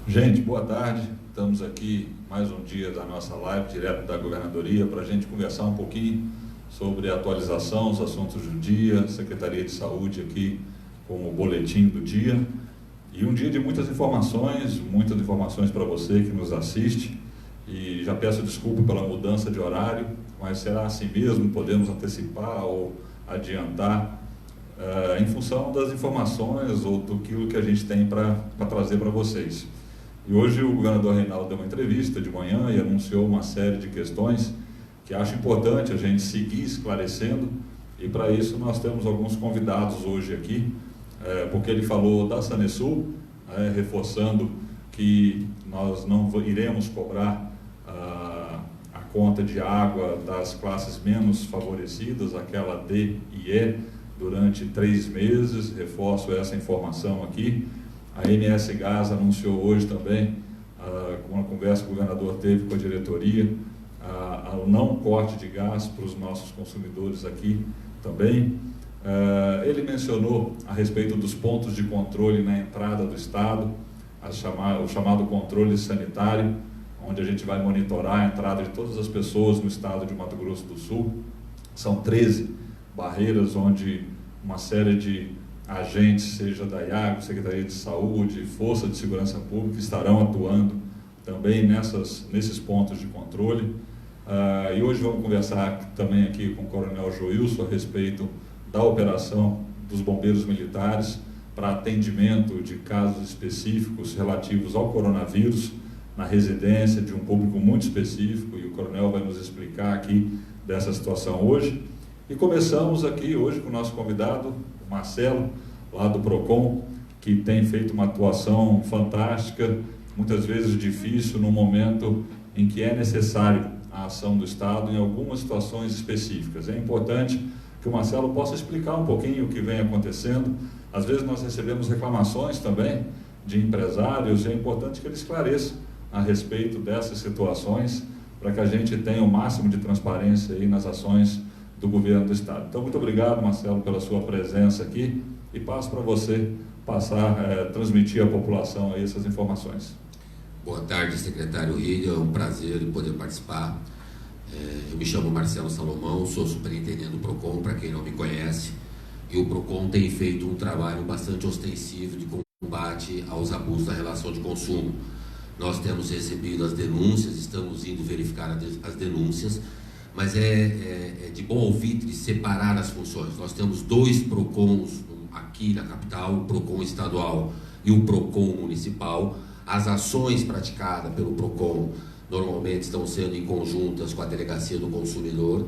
Gente, boa tarde. Estamos aqui mais um dia da nossa live, direto da Governadoria, para a gente conversar um pouquinho sobre a atualização, os assuntos do dia, Secretaria de Saúde aqui com o boletim do dia. E um dia de muitas informações para você que nos assiste. E já peço desculpa pela mudança de horário, mas será assim mesmo, podemos antecipar ou adiantar em função das informações ou do que a gente tem para trazer para vocês. E hoje o governador Reinaldo deu uma entrevista de manhã e anunciou uma série de questões que acho importante a gente seguir esclarecendo, e para isso nós temos alguns convidados hoje aqui, porque ele falou da Sanesul, reforçando que nós não iremos cobrar a conta de água das classes menos favorecidas, aquela D e E, durante 3 meses, reforço essa informação aqui. A MS Gás anunciou hoje também, com uma conversa que o governador teve com a diretoria, o não corte de gás para os nossos consumidores aqui também. Ele mencionou a respeito dos pontos de controle na entrada do estado, o chamado controle sanitário, onde a gente vai monitorar a entrada de todas as pessoas no estado de Mato Grosso do Sul. São 13 barreiras onde uma série de agentes, seja da IAGO, Secretaria de Saúde, Força de Segurança Pública, estarão atuando também nesses pontos de controle. E hoje vamos conversar também aqui com o Coronel Joilson a respeito da operação dos bombeiros militares para atendimento de casos específicos relativos ao coronavírus na residência de um público muito específico, e o Coronel vai nos explicar aqui dessa situação hoje. E começamos aqui hoje com o nosso convidado, o Marcelo, lá do PROCON, que tem feito uma atuação fantástica, muitas vezes difícil, no momento em que é necessário a ação do Estado em algumas situações específicas. É importante que o Marcelo possa explicar um pouquinho o que vem acontecendo. Às vezes nós recebemos reclamações também de empresários, e é importante que ele esclareça a respeito dessas situações, para que a gente tenha o máximo de transparência aí nas ações do governo do estado. Então, muito obrigado, Marcelo, pela sua presença aqui, e passo para você transmitir à população aí essas informações. Boa tarde, secretário Rílio, é um prazer poder participar. Eu me chamo Marcelo Salomão, sou superintendente do PROCON, para quem não me conhece, e o PROCON tem feito um trabalho bastante ostensivo de combate aos abusos da relação de consumo. Nós temos recebido as denúncias, estamos indo verificar as denúncias, mas é de bom ouvido de separar as funções. Nós temos 2 PROCONs aqui na capital, o PROCON estadual e o PROCON municipal. As ações praticadas pelo PROCON normalmente estão sendo em conjuntas com a Delegacia do Consumidor,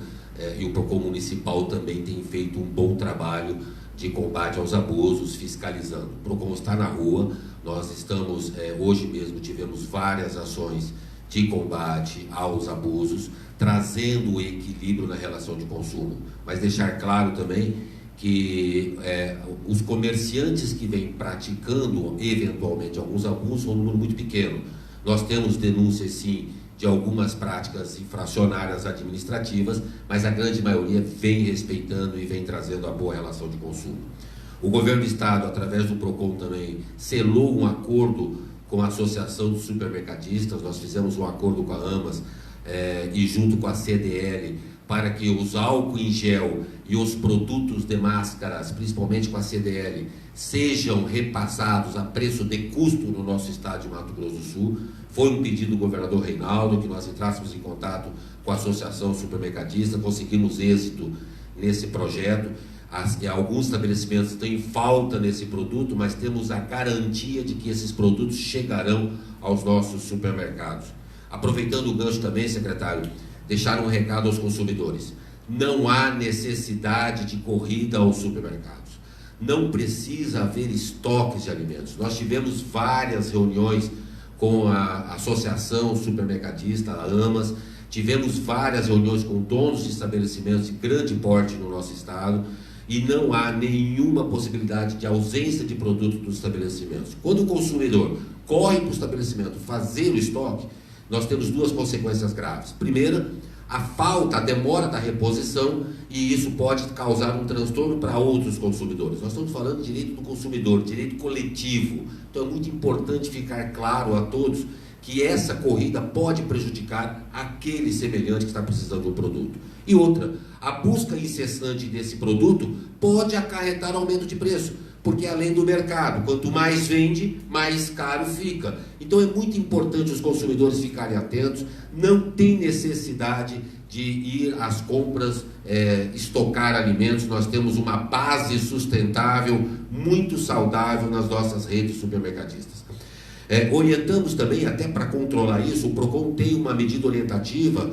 e o PROCON municipal também tem feito um bom trabalho de combate aos abusos, fiscalizando. O PROCON está na rua, nós estamos, hoje mesmo tivemos várias ações de combate aos abusos, trazendo o equilíbrio na relação de consumo, mas deixar claro também que os comerciantes que vêm praticando eventualmente alguns abusos são um número muito pequeno. Nós temos denúncias sim de algumas práticas infracionárias administrativas, mas a grande maioria vem respeitando e vem trazendo a boa relação de consumo. O governo do estado, através do PROCON também, selou um acordo com a Associação dos Supermercadistas. Nós fizemos um acordo com a AMAS e junto com a CDL, para que os álcool em gel e os produtos de máscaras, principalmente com a CDL, sejam repassados a preço de custo no nosso estado de Mato Grosso do Sul. Foi um pedido do governador Reinaldo que nós entrássemos em contato com a Associação Supermercadista, conseguimos êxito nesse projeto. Alguns estabelecimentos têm falta nesse produto, mas temos a garantia de que esses produtos chegarão aos nossos supermercados. Aproveitando o gancho também, secretário, deixar um recado aos consumidores: não há necessidade de corrida aos supermercados, não precisa haver estoques de alimentos. Nós tivemos várias reuniões com a Associação Supermercadista, a AMAS, tivemos várias reuniões com donos de estabelecimentos de grande porte no nosso estado, e não há nenhuma possibilidade de ausência de produto dos estabelecimentos. Quando o consumidor corre para o estabelecimento fazer o estoque, nós temos 2 consequências graves. Primeira, a falta, a demora da reposição, e isso pode causar um transtorno para outros consumidores. Nós estamos falando de direito do consumidor, direito coletivo. Então é muito importante ficar claro a todos que essa corrida pode prejudicar aquele semelhante que está precisando do produto. E outra, a busca incessante desse produto pode acarretar aumento de preço, porque é a lei do mercado, quanto mais vende, mais caro fica. Então é muito importante os consumidores ficarem atentos, não tem necessidade de ir às compras, estocar alimentos. Nós temos uma base sustentável, muito saudável nas nossas redes supermercadistas. Orientamos também, até para controlar isso, o PROCON tem uma medida orientativa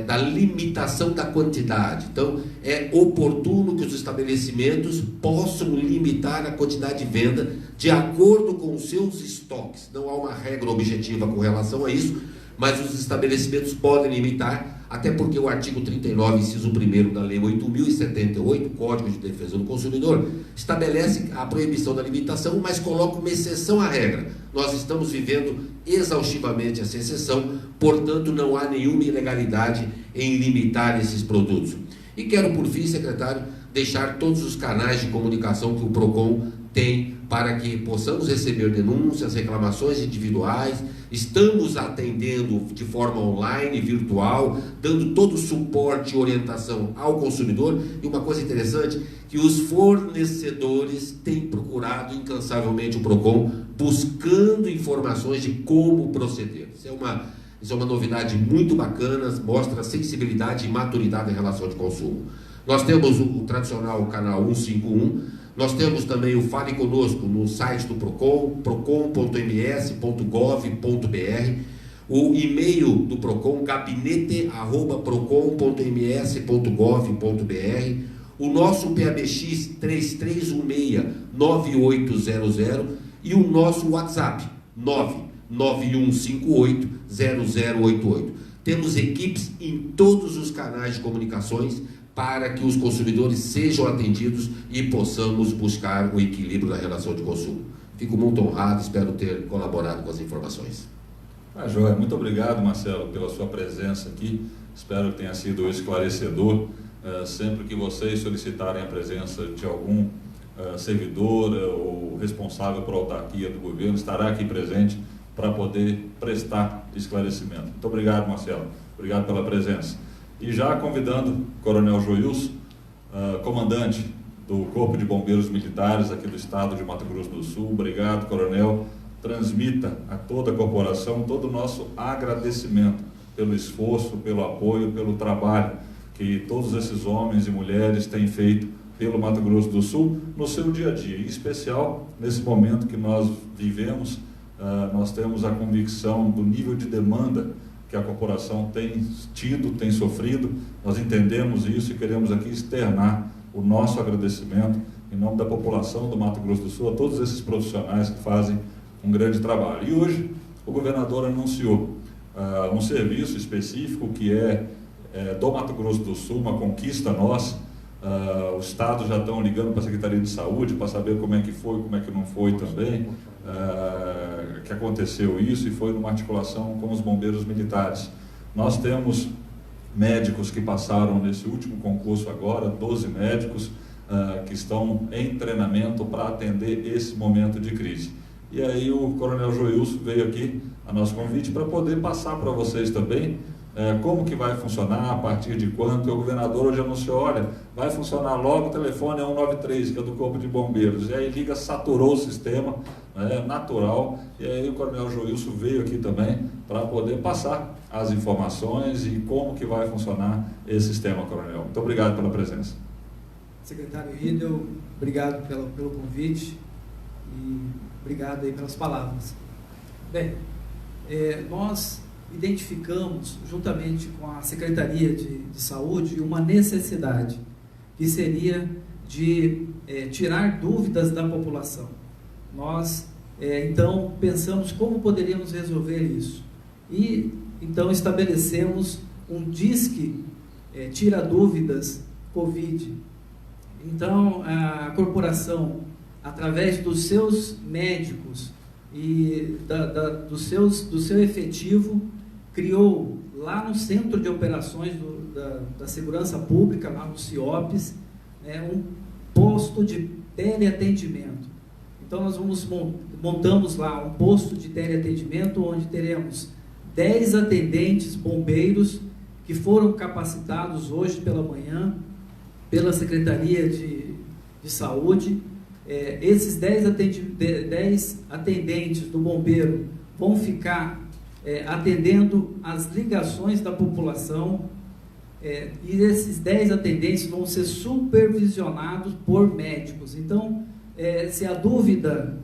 da limitação da quantidade. Então, é oportuno que os estabelecimentos possam limitar a quantidade de venda de acordo com os seus estoques. Não há uma regra objetiva com relação a isso, mas os estabelecimentos podem limitar, até porque o artigo 39, inciso 1º da Lei 8.078, Código de Defesa do Consumidor, estabelece a proibição da limitação, mas coloca uma exceção à regra. Nós estamos vivendo exaustivamente essa exceção, portanto não há nenhuma ilegalidade em limitar esses produtos. E quero, por fim, secretário, deixar todos os canais de comunicação que o PROCON tem para que possamos receber denúncias, reclamações individuais. Estamos atendendo de forma online, virtual, dando todo o suporte e orientação ao consumidor. E uma coisa interessante, que os fornecedores têm procurado incansavelmente o PROCON, buscando informações de como proceder. Isso é uma novidade muito bacana, mostra sensibilidade e maturidade em relação de consumo. Nós temos o tradicional canal 151, nós temos também o Fale Conosco no site do PROCON, procon.ms.gov.br, o e-mail do PROCON, gabinete@procon.ms.gov.br, o nosso PABX 3316-9800 e o nosso WhatsApp 99158-0088. Temos equipes em todos os canais de comunicações para que os consumidores sejam atendidos e possamos buscar o equilíbrio da relação de consumo. Fico muito honrado, espero ter colaborado com as informações. Joia, muito obrigado, Marcelo, pela sua presença aqui. Espero que tenha sido esclarecedor. Sempre que vocês solicitarem a presença de algum servidor ou responsável por autarquia do governo, estará aqui presente para poder prestar esclarecimento. Muito obrigado, Marcelo. Obrigado pela presença. E já convidando o Coronel Joilson, comandante do Corpo de Bombeiros Militares aqui do estado de Mato Grosso do Sul. Obrigado, coronel. Transmita a toda a corporação todo o nosso agradecimento pelo esforço, pelo apoio, pelo trabalho que todos esses homens e mulheres têm feito pelo Mato Grosso do Sul no seu dia a dia. Em especial, nesse momento que nós vivemos, nós temos a convicção do nível de demanda que a corporação tem tido, tem sofrido. Nós entendemos isso e queremos aqui externar o nosso agradecimento em nome da população do Mato Grosso do Sul, a todos esses profissionais que fazem um grande trabalho. E hoje o governador anunciou um serviço específico que é do Mato Grosso do Sul, uma conquista nossa. Os estados já estão ligando para a Secretaria de Saúde para saber como é que foi, como é que não foi também, que aconteceu isso, e foi numa articulação com os bombeiros militares. Nós temos médicos que passaram nesse último concurso agora, 12 médicos que estão em treinamento para atender esse momento de crise. E aí o Coronel Joilson veio aqui a nosso convite para poder passar para vocês também como que vai funcionar, a partir de quanto. O governador hoje anunciou, olha, vai funcionar logo, o telefone é 193, que é do Corpo de Bombeiros. E aí liga, saturou o sistema, natural. E aí o Coronel Joilson veio aqui também para poder passar as informações e como que vai funcionar esse sistema, Coronel. Muito obrigado pela presença. Secretário Riedel, obrigado pelo convite e obrigado aí pelas palavras. Bem, nós identificamos, juntamente com a Secretaria de Saúde, uma necessidade, que seria de tirar dúvidas da população. Nós, então, pensamos como poderíamos resolver isso. E, então, estabelecemos um Disque Tira Dúvidas Covid. Então, a corporação, através dos seus médicos e do seu efetivo, criou lá no Centro de Operações da Segurança Pública, lá no CIOPS, um posto de teleatendimento. Então, nós montamos lá um posto de teleatendimento, onde teremos 10 atendentes bombeiros que foram capacitados hoje pela manhã pela Secretaria de Saúde. Esses 10 atendentes do bombeiro vão ficar atendendo as ligações da população, e esses 10 atendentes vão ser supervisionados por médicos. Então, se a dúvida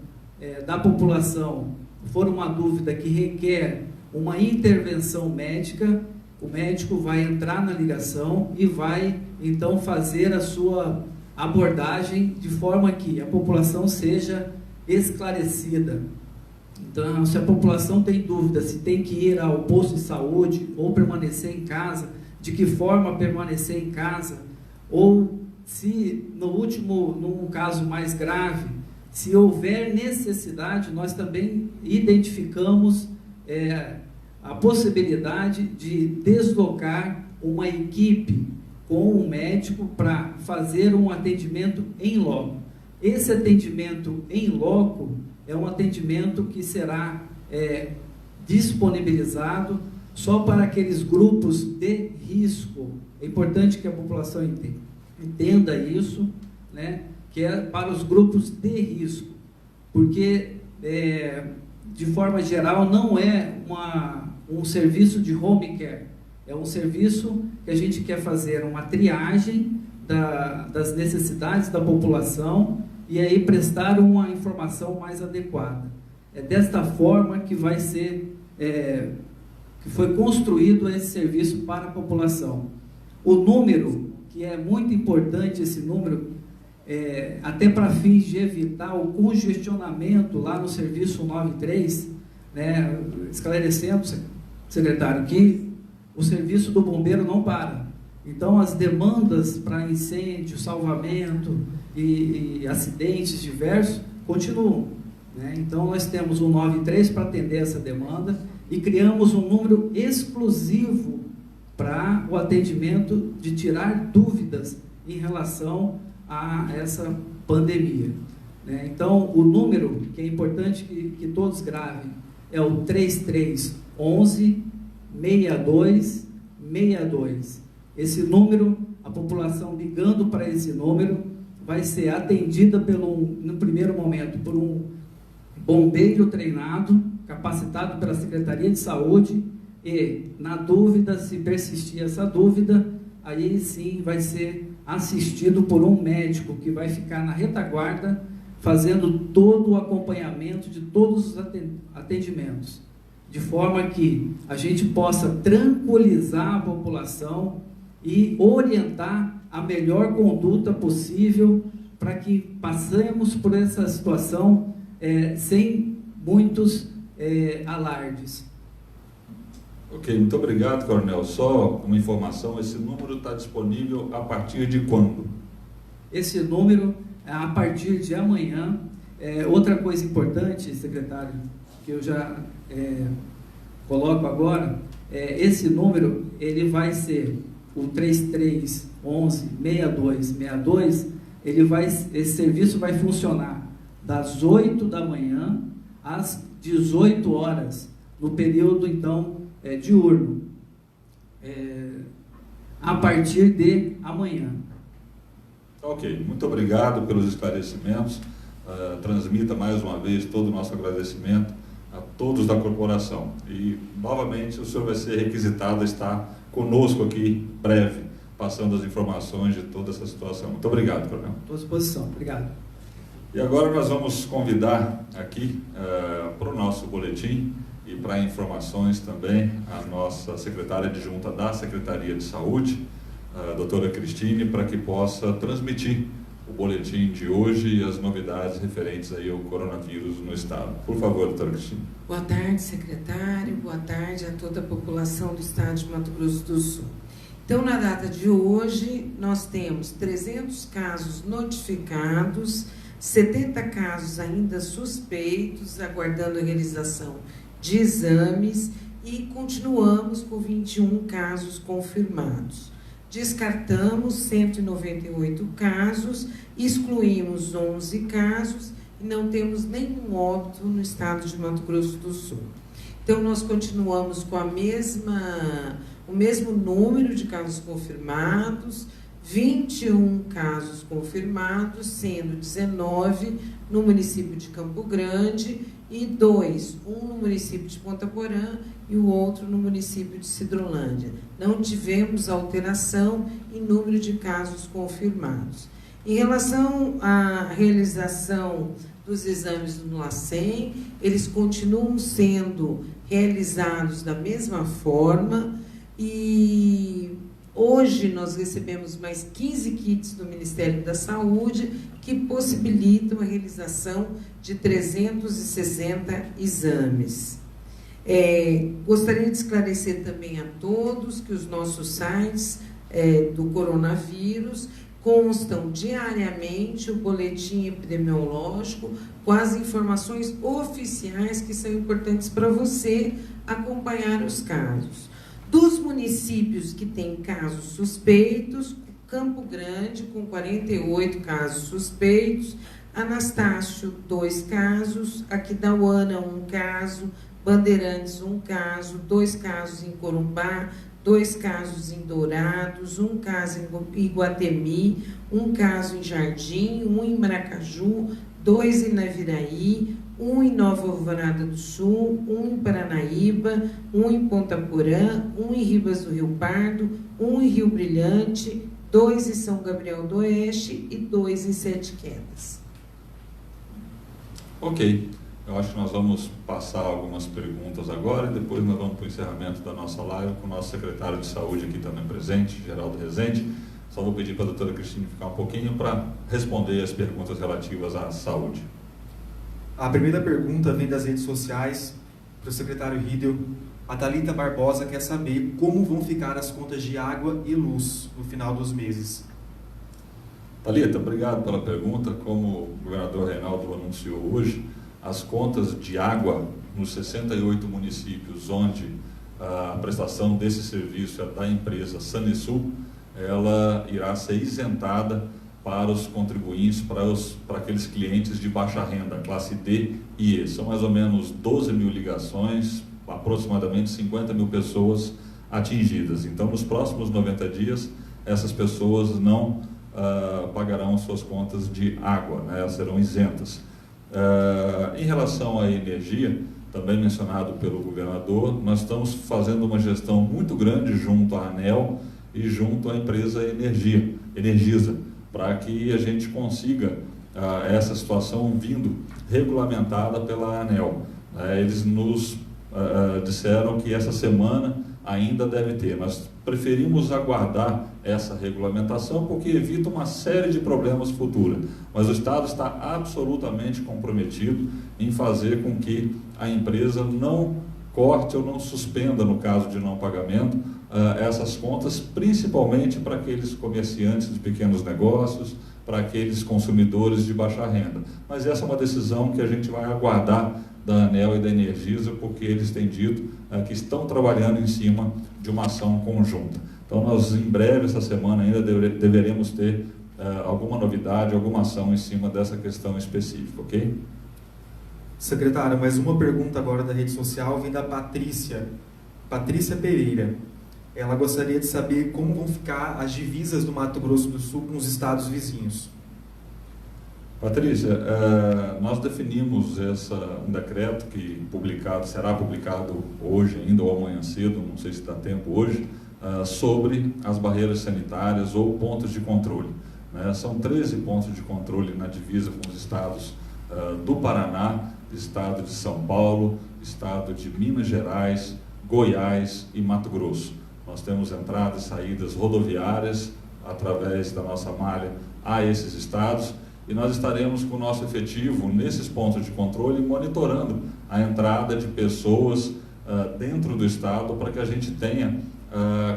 da população for uma dúvida que requer uma intervenção médica, o médico vai entrar na ligação e vai então fazer a sua abordagem de forma que a população seja esclarecida. Então, se a população tem dúvida se tem que ir ao posto de saúde ou permanecer em casa, de que forma permanecer em casa, ou se num caso mais grave, se houver necessidade, nós também identificamos a possibilidade de deslocar uma equipe com um médico para fazer um atendimento em loco. Esse atendimento em loco é um atendimento que será disponibilizado só para aqueles grupos de risco. É importante que a população entenda isso, né? Que é para os grupos de risco, porque de forma geral não é um serviço de home care, é um serviço que a gente quer fazer uma triagem das necessidades da população e aí prestar uma informação mais adequada. É desta forma que vai ser, que foi construído esse serviço para a população. O número, que é muito importante esse número, até para fins de evitar o congestionamento lá no serviço 93, né, esclarecendo, secretário, que o serviço do bombeiro não para. Então, as demandas para incêndio, salvamento e acidentes diversos continuam, né? Então, nós temos o 93 para atender essa demanda e criamos um número exclusivo para o atendimento de tirar dúvidas em relação a essa pandemia, né? Então, o número que é importante que todos gravem é o 3311 6262. Esse número, a população ligando para esse número, vai ser atendida no primeiro momento por um bombeiro treinado, capacitado pela Secretaria de Saúde, e, na dúvida, se persistir essa dúvida, aí sim vai ser assistido por um médico que vai ficar na retaguarda, fazendo todo o acompanhamento de todos os atendimentos, de forma que a gente possa tranquilizar a população e orientar a melhor conduta possível para que passemos por essa situação sem muitos alardes. Ok, muito obrigado, Coronel. Só uma informação, esse número está disponível a partir de quando? Esse número, a partir de amanhã. Outra coisa importante, secretário, que eu já coloco agora, esse número, ele vai ser o 3311 6262, esse serviço vai funcionar das 8 da manhã às 18 horas, no período, então, diurno, a partir de amanhã. Ok, muito obrigado pelos esclarecimentos. Transmita mais uma vez todo o nosso agradecimento a todos da corporação. E, novamente, o senhor vai ser requisitado a estar conosco aqui, breve, passando as informações de toda essa situação. Muito obrigado, Coronel. Estou à disposição. Obrigado. E agora nós vamos convidar aqui para o nosso boletim e para informações também a nossa secretária adjunta da Secretaria de Saúde, a doutora Cristine, para que possa transmitir o boletim de hoje e as novidades referentes aí ao coronavírus no estado. Por favor, doutora Cristine. Boa tarde, secretário. Boa tarde a toda a população do estado de Mato Grosso do Sul. Então, na data de hoje, nós temos 300 casos notificados, 70 casos ainda suspeitos, aguardando a realização de exames, e continuamos com 21 casos confirmados. Descartamos 198 casos, excluímos 11 casos e não temos nenhum óbito no estado de Mato Grosso do Sul. Então, nós continuamos com o mesmo número de casos confirmados, 21 casos confirmados, sendo 19 no município de Campo Grande e 2, um no município de Ponta Porã e o outro no município de Sidrolândia. Não tivemos alteração em número de casos confirmados. Em relação à realização dos exames do LACEN, eles continuam sendo realizados da mesma forma e hoje nós recebemos mais 15 kits do Ministério da Saúde que possibilitam a realização de 360 exames. Gostaria de esclarecer também a todos que os nossos sites do coronavírus constam diariamente o boletim epidemiológico com as informações oficiais que são importantes para você acompanhar os casos. Dos municípios que têm casos suspeitos, Campo Grande, com 48 casos suspeitos, Anastácio, 2 casos, Aquidauana, 1 caso, Bandeirantes, 1 caso, 2 casos em Corumbá, 2 casos em Dourados, 1 caso em Iguatemi, 1 caso em Jardim, 1 em Maracaju, 2 em Naviraí, 1 em Nova Alvorada do Sul, 1 em Paranaíba, 1 em Ponta Porã, 1 em Ribas do Rio Pardo, 1 em Rio Brilhante, 2 em São Gabriel do Oeste e 2 em Sete Quedas. Ok. Eu acho que nós vamos passar algumas perguntas agora e depois nós vamos para o encerramento da nossa live com o nosso secretário de Saúde aqui também presente, Geraldo Rezende. Só vou pedir para a doutora Cristine ficar um pouquinho para responder as perguntas relativas à saúde. A primeira pergunta vem das redes sociais para o secretário Riedel. A Thalita Barbosa quer saber como vão ficar as contas de água e luz no final dos meses. Thalita, obrigado pela pergunta. Como o governador Reinaldo anunciou hoje, as contas de água nos 68 municípios onde a prestação desse serviço é da empresa Sanesul, ela irá ser isentada para os contribuintes, para aqueles clientes de baixa renda, classe D e E. São mais ou menos 12 mil ligações, aproximadamente 50 mil pessoas atingidas. Então, nos próximos 90 dias, essas pessoas não pagarão suas contas de água, né? Elas serão isentas. Em relação à energia, também mencionado pelo governador, nós estamos fazendo uma gestão muito grande junto à ANEEL e junto à empresa Energisa, para que a gente consiga essa situação vindo regulamentada pela ANEEL. Eles nos disseram que essa semana ainda deve ter. Nós preferimos aguardar essa regulamentação porque evita uma série de problemas futuros. Mas o Estado está absolutamente comprometido em fazer com que a empresa não corte ou não suspenda, no caso de não pagamento, essas contas, principalmente para aqueles comerciantes de pequenos negócios, para aqueles consumidores de baixa renda. Mas essa é uma decisão que a gente vai aguardar da ANEEL e da Energisa, porque eles têm dito que estão trabalhando em cima de uma ação conjunta. Então, nós, em breve, essa semana ainda, deveremos ter alguma novidade, alguma ação em cima dessa questão específica, ok? Secretário, mais uma pergunta agora da rede social vem da Patrícia Pereira. Ela gostaria de saber como vão ficar as divisas do Mato Grosso do Sul com os estados vizinhos. Patrícia, nós definimos um decreto que será publicado hoje ainda ou amanhã cedo, não sei se dá tempo hoje, sobre as barreiras sanitárias ou pontos de controle. São 13 pontos de controle na divisa com os estados do Paraná, estado de São Paulo, estado de Minas Gerais, Goiás e Mato Grosso. Nós temos entradas e saídas rodoviárias através da nossa malha a esses estados e nós estaremos com o nosso efetivo nesses pontos de controle monitorando a entrada de pessoas dentro do estado para que a gente tenha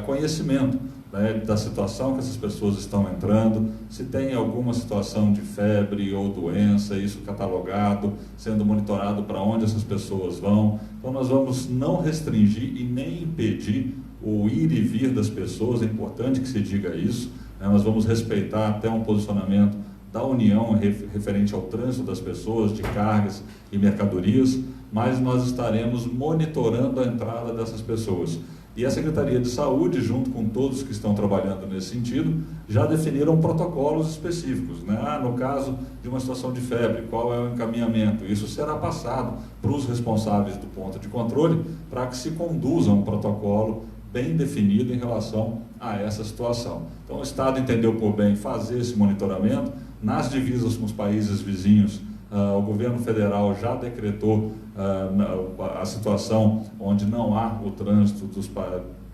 conhecimento né, da situação que essas pessoas estão entrando, se tem alguma situação de febre ou doença, isso catalogado, sendo monitorado para onde essas pessoas vão. Então nós vamos não restringir e nem impedir o ir e vir das pessoas, é importante que se diga isso, né, nós vamos respeitar até um posicionamento da União referente ao trânsito das pessoas, de cargas e mercadorias, mas nós estaremos monitorando a entrada dessas pessoas. E a Secretaria de Saúde, junto com todos que estão trabalhando nesse sentido, já definiram protocolos específicos, né? No caso de uma situação de febre, qual é o encaminhamento? Isso será passado para os responsáveis do ponto de controle para que se conduza um protocolo bem definido em relação a essa situação. Então o Estado entendeu por bem fazer esse monitoramento. Nas divisas com os países vizinhos, o governo federal já decretou a situação onde não há o trânsito dos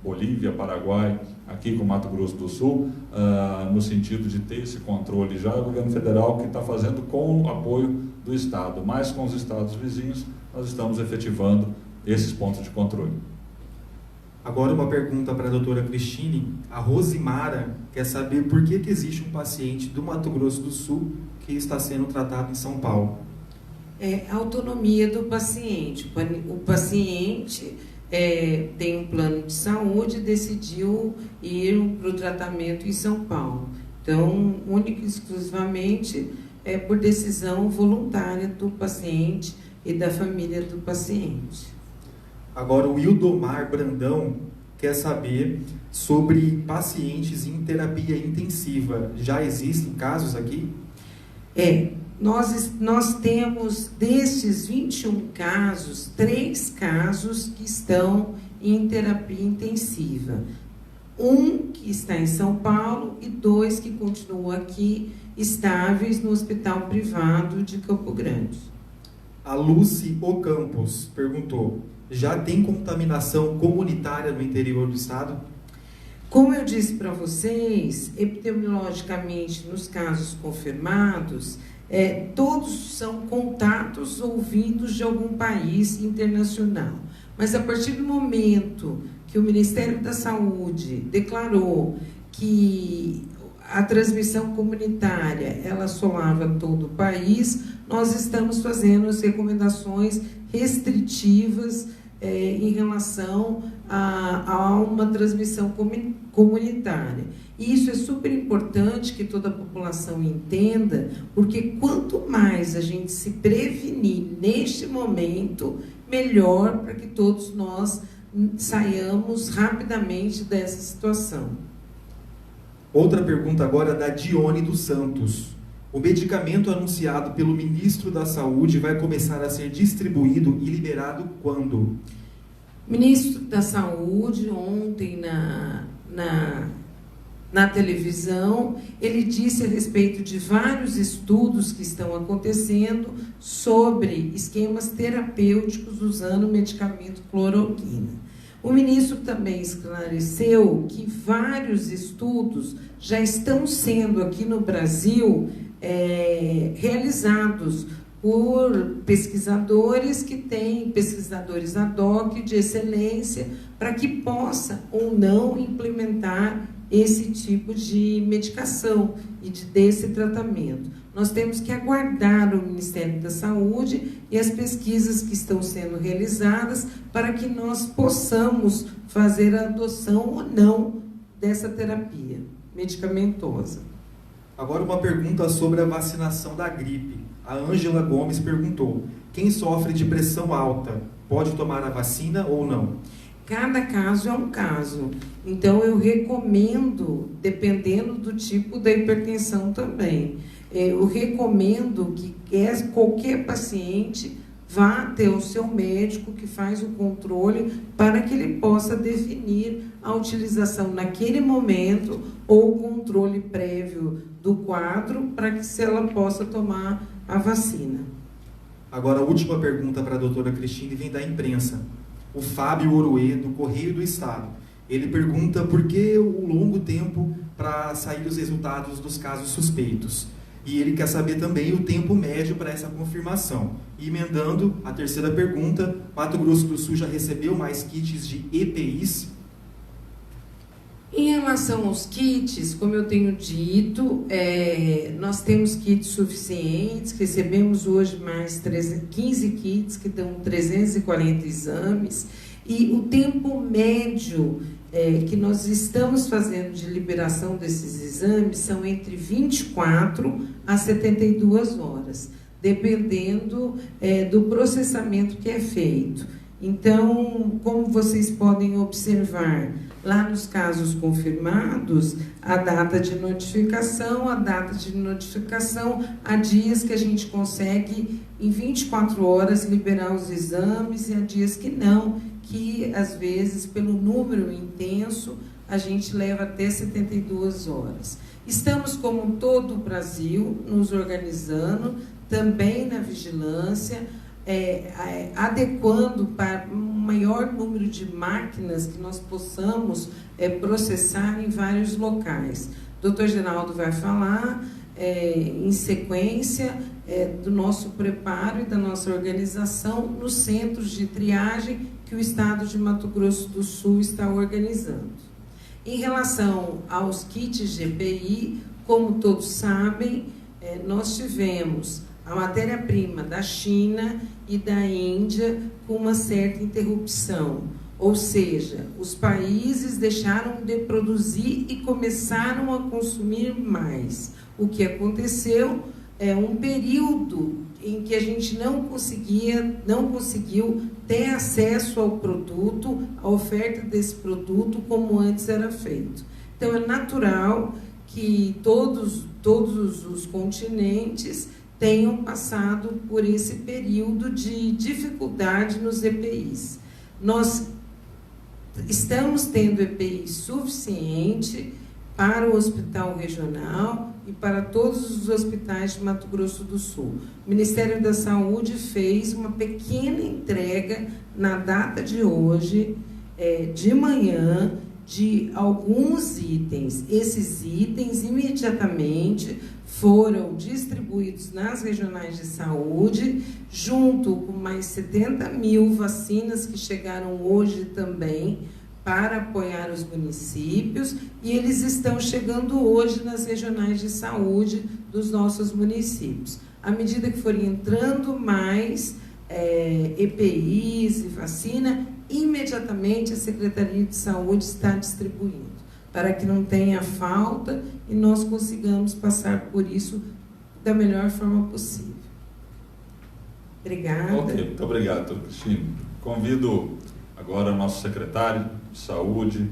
Bolívia, Paraguai, aqui com Mato Grosso do Sul, no sentido de ter esse controle já. O governo federal que está fazendo com o apoio do Estado, mas com os estados vizinhos, nós estamos efetivando esses pontos de controle. Agora uma pergunta para a doutora Cristine. A Rosimara quer saber por que existe um paciente do Mato Grosso do Sul que está sendo tratado em São Paulo. É a autonomia do paciente. O paciente tem um plano de saúde e decidiu ir para o tratamento em São Paulo. Então, única e exclusivamente é por decisão voluntária do paciente e da família do paciente. Agora o Wildomar Brandão quer saber sobre pacientes em terapia intensiva. Já existem casos aqui? Nós temos destes 21 casos, 3 casos que estão em terapia intensiva. Um que está em São Paulo e 2 que continuam aqui estáveis no hospital privado de Campo Grande. A Lucy Ocampos perguntou: já tem contaminação comunitária no interior do estado? Como eu disse para vocês, epidemiologicamente, nos casos confirmados, todos são contatos ou vindos de algum país internacional. Mas a partir do momento que o Ministério da Saúde declarou que a transmissão comunitária ela assolava todo o país, nós estamos fazendo as recomendações restritivas em relação a uma transmissão comunitária. E isso é super importante que toda a população entenda, porque quanto mais a gente se prevenir neste momento, melhor para que todos nós saiamos rapidamente dessa situação. Outra pergunta agora da Dione dos Santos. O medicamento anunciado pelo ministro da Saúde vai começar a ser distribuído e liberado quando? Ministro da Saúde, ontem na televisão, ele disse a respeito de vários estudos que estão acontecendo sobre esquemas terapêuticos usando o medicamento cloroquina. O ministro também esclareceu que vários estudos já estão sendo aqui no Brasil realizados por pesquisadores que têm, pesquisadores ad hoc de excelência, para que possa ou não implementar esse tipo de medicação e desse tratamento. Nós temos que aguardar o Ministério da Saúde e as pesquisas que estão sendo realizadas para que nós possamos fazer a adoção ou não dessa terapia medicamentosa. Agora uma pergunta sobre a vacinação da gripe. A Ângela Gomes perguntou: quem sofre de pressão alta pode tomar a vacina ou não? Cada caso é um caso. Então, eu recomendo, dependendo do tipo da hipertensão também, eu recomendo que qualquer paciente vá até o seu médico que faz o controle para que ele possa definir a utilização naquele momento ou o controle prévio do quadro para que se ela possa tomar a vacina. Agora, a última pergunta para a doutora Cristine vem da imprensa. O Fábio Oroê, do Correio do Estado. Ele pergunta por que o longo tempo para sair os resultados dos casos suspeitos. E ele quer saber também o tempo médio para essa confirmação. E emendando a terceira pergunta, Mato Grosso do Sul já recebeu mais kits de EPIs? Em relação aos kits, como eu tenho dito, nós temos kits suficientes, recebemos hoje mais 15 kits que dão 340 exames, e o tempo médio que nós estamos fazendo de liberação desses exames são entre 24 a 72 horas, dependendo do processamento que é feito. Então, como vocês podem observar, lá nos casos confirmados, a data de notificação, há dias que a gente consegue, em 24 horas, liberar os exames, e há dias que não, que, às vezes, pelo número intenso, a gente leva até 72 horas. Estamos, como todo o Brasil, nos organizando, também na vigilância, adequando para um maior número de máquinas que nós possamos processar em vários locais. O Dr. Geraldo vai falar, em sequência, do nosso preparo e da nossa organização nos centros de triagem que o Estado de Mato Grosso do Sul está organizando. Em relação aos kits GPI, como todos sabem, nós tivemos a matéria-prima da China e da Índia com uma certa interrupção, ou seja, os países deixaram de produzir e começaram a consumir mais. O que aconteceu é um período em que a gente não conseguiu ter acesso ao produto, à oferta desse produto como antes era feito. Então, é natural que todos os continentes tenham passado por esse período de dificuldade nos EPIs. Nós estamos tendo EPI suficiente para o hospital regional e para todos os hospitais de Mato Grosso do Sul. O Ministério da Saúde fez uma pequena entrega na data de hoje, de manhã, de alguns itens. Esses itens, imediatamente, foram distribuídos nas regionais de saúde, junto com mais 70 mil vacinas que chegaram hoje também, para apoiar os municípios, e eles estão chegando hoje nas regionais de saúde dos nossos municípios. À medida que forem entrando mais EPIs e vacina, imediatamente a Secretaria de Saúde está distribuindo, para que não tenha falta e nós consigamos passar por isso da melhor forma possível. Obrigada. Ok, muito obrigado, doutora Cristina. Convido agora o nosso secretário de Saúde,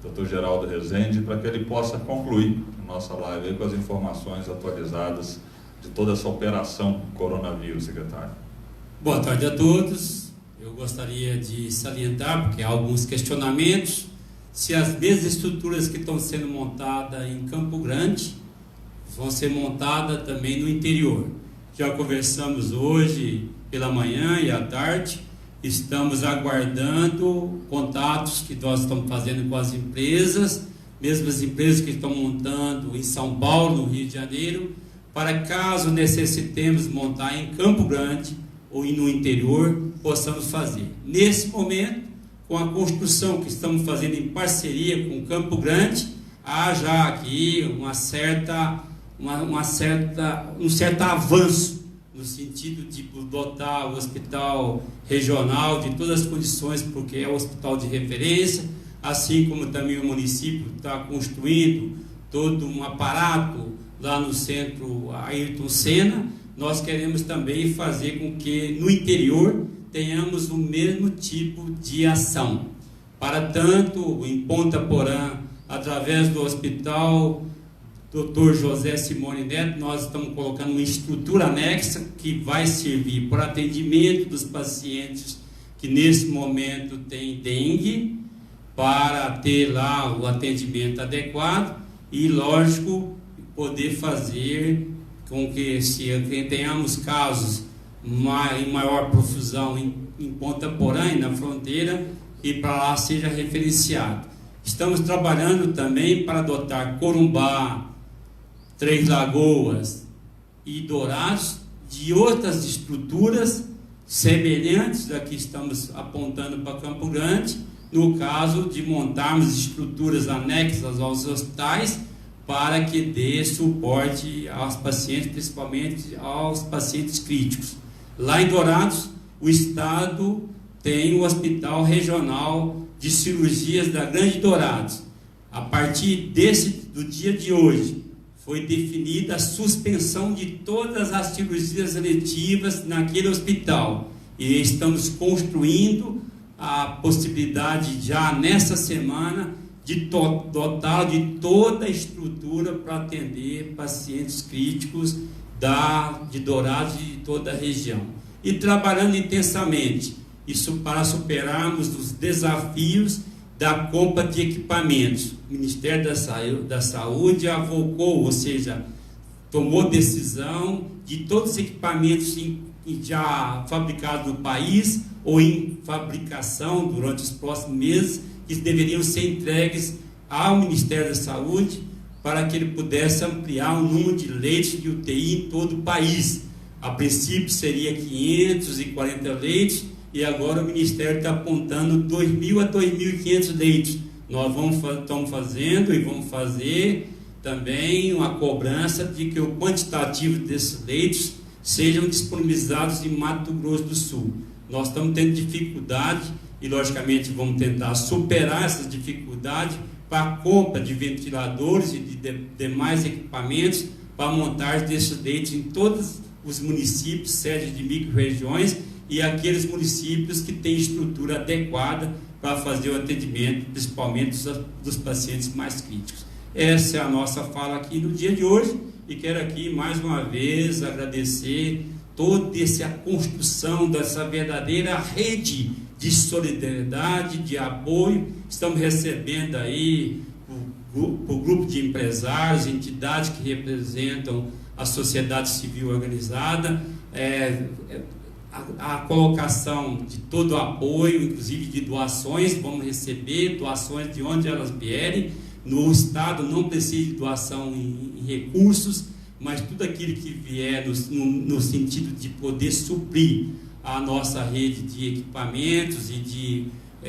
Dr. Geraldo Rezende, para que ele possa concluir a nossa live aí com as informações atualizadas de toda essa operação coronavírus, secretário. Boa tarde a todos. Eu gostaria de salientar, porque há alguns questionamentos, se as mesmas estruturas que estão sendo montadas em Campo Grande vão ser montadas também no interior. Já conversamos hoje pela manhã e à tarde, estamos aguardando contatos que nós estamos fazendo com as empresas, mesmo as empresas que estão montando em São Paulo, no Rio de Janeiro, para caso necessitemos montar em Campo Grande ou no interior, possamos fazer. Nesse momento, com a construção que estamos fazendo em parceria com Campo Grande, há já aqui um certo avanço no sentido de dotar o hospital regional de todas as condições, porque é o hospital de referência, assim como também o município está construindo todo um aparato lá no centro Ayrton Senna. Nós queremos também fazer com que no interior tenhamos o mesmo tipo de ação. Para tanto, em Ponta Porã, através do hospital Dr. José Simone Neto, nós estamos colocando uma estrutura anexa que vai servir para atendimento dos pacientes que nesse momento têm dengue, para ter lá o atendimento adequado e, lógico, poder fazer com que, se tenhamos casos em maior profusão em Ponta Porã e na fronteira, e para lá seja referenciado. Estamos trabalhando também para adotar Corumbá, Três Lagoas e Dourados de outras estruturas semelhantes da que estamos apontando para Campo Grande, no caso de montarmos estruturas anexas aos hospitais para que dê suporte aos pacientes, principalmente aos pacientes críticos. Lá em Dourados, o Estado tem o Hospital Regional de Cirurgias da Grande Dourados. A partir do dia de hoje, foi definida a suspensão de todas as cirurgias eletivas naquele hospital. E estamos construindo a possibilidade já nessa semana de dotar de toda a estrutura para atender pacientes críticos de Dourados e de toda a região. E trabalhando intensamente, isso para superarmos os desafios da compra de equipamentos. O Ministério da Saúde avocou, ou seja, tomou decisão de todos os equipamentos já fabricados no país ou em fabricação durante os próximos meses, que deveriam ser entregues ao Ministério da Saúde para que ele pudesse ampliar o número de leitos de UTI em todo o país. A princípio seria 540 leitos e agora o Ministério está apontando 2.000 a 2.500 leitos. Nós estamos fazendo e vamos fazer também uma cobrança de que o quantitativo desses leitos sejam disponibilizados em Mato Grosso do Sul. Nós estamos tendo dificuldade e, logicamente, vamos tentar superar essas dificuldades para a compra de ventiladores e de demais equipamentos para montar desses leitos em todos os municípios, sedes de micro-regiões e aqueles municípios que têm estrutura adequada para fazer o atendimento, principalmente dos pacientes mais críticos. Essa é a nossa fala aqui no dia de hoje e quero aqui mais uma vez agradecer toda essa construção dessa verdadeira rede de solidariedade, de apoio. Estamos recebendo aí o grupo de empresários, entidades que representam a sociedade civil organizada, a colocação de todo o apoio, inclusive de doações. Vamos receber doações de onde elas vierem. No Estado não precisa de doação em recursos, mas tudo aquilo que vier no sentido de poder suprir a nossa rede de equipamentos e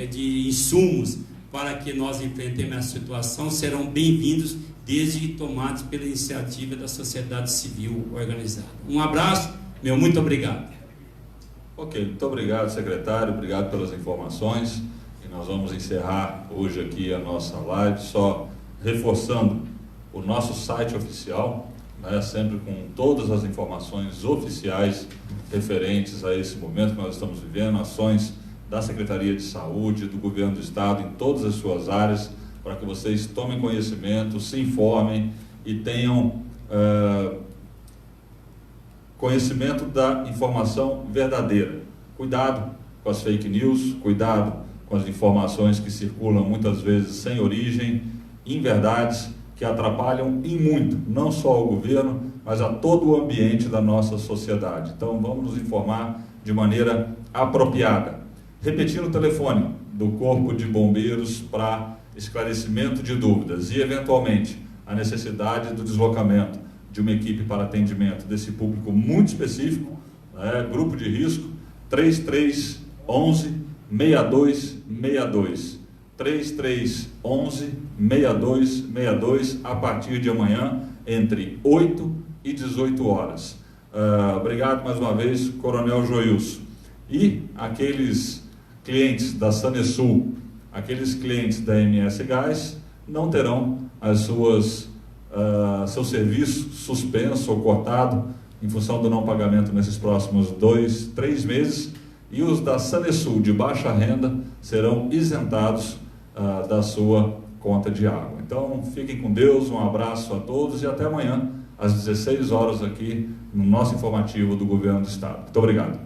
de insumos para que nós enfrentemos a situação serão bem-vindos, desde que tomados pela iniciativa da sociedade civil organizada. Um abraço, muito obrigado. Ok, muito obrigado, secretário, obrigado pelas informações. E nós vamos encerrar hoje aqui a nossa live, só reforçando o nosso site oficial, né, sempre com todas as informações oficiais referentes a esse momento que nós estamos vivendo, ações da Secretaria de Saúde, do Governo do Estado, em todas as suas áreas, para que vocês tomem conhecimento, se informem e tenham conhecimento da informação verdadeira. Cuidado com as fake news, cuidado com as informações que circulam muitas vezes sem origem, inverdades que atrapalham em muito, não só ao governo, mas a todo o ambiente da nossa sociedade. Então vamos nos informar de maneira apropriada. Repetindo o telefone do Corpo de Bombeiros para esclarecimento de dúvidas e, eventualmente, a necessidade do deslocamento de uma equipe para atendimento desse público muito específico, grupo de risco, 3311-6262, 3311-6262, a partir de amanhã, entre 8 e 18 horas. Obrigado mais uma vez, Coronel Joilson. E aqueles clientes da Sanesul, aqueles clientes da MS Gás, não terão seu serviço suspenso ou cortado em função do não pagamento nesses próximos 2, 3 meses, e os da Sanesul de baixa renda serão isentados da sua conta de água. Então, fiquem com Deus, um abraço a todos e até amanhã, às 16 horas aqui no nosso informativo do Governo do Estado. Muito obrigado.